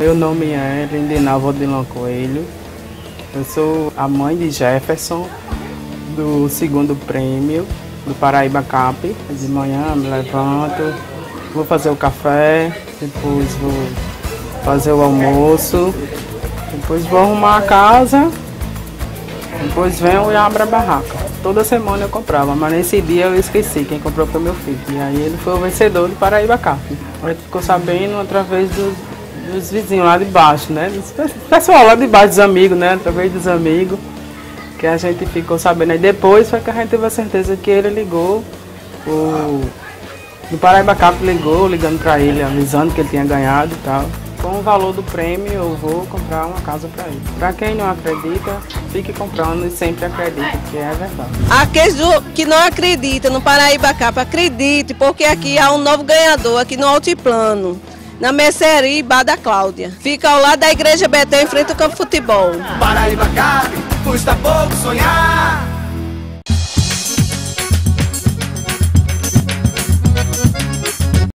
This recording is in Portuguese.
Meu nome é Lindenalva Odilon Coelho. Eu sou a mãe de Jefferson, do segundo prêmio do Paraíba Cup. De manhã me levanto, vou fazer o café, depois vou fazer o almoço, depois vou arrumar a casa, depois venho e abro a barraca. Toda semana eu comprava, mas nesse dia eu esqueci, quem comprou foi meu filho. E aí ele foi o vencedor do Paraíba Cup. A gente ficou sabendo através dos vizinhos lá de baixo, né? Do pessoal lá de baixo, dos amigos, né? Através dos amigos, que a gente ficou sabendo. Aí depois foi que a gente teve a certeza que ele ligou, do Paraíba Cup ligando para ele, avisando que ele tinha ganhado e tal. Com o valor do prêmio eu vou comprar uma casa para ele. Para quem não acredita, fique comprando e sempre acredite, que é verdade. Aqueles que não acreditam no Paraíba Cup, acredite, porque aqui há um novo ganhador, aqui no Altiplano, na mercearia Bar da Cláudia. Fica ao lado da Igreja Betel, em frente ao campo de futebol. Paraíba Cup, custa pouco sonhar.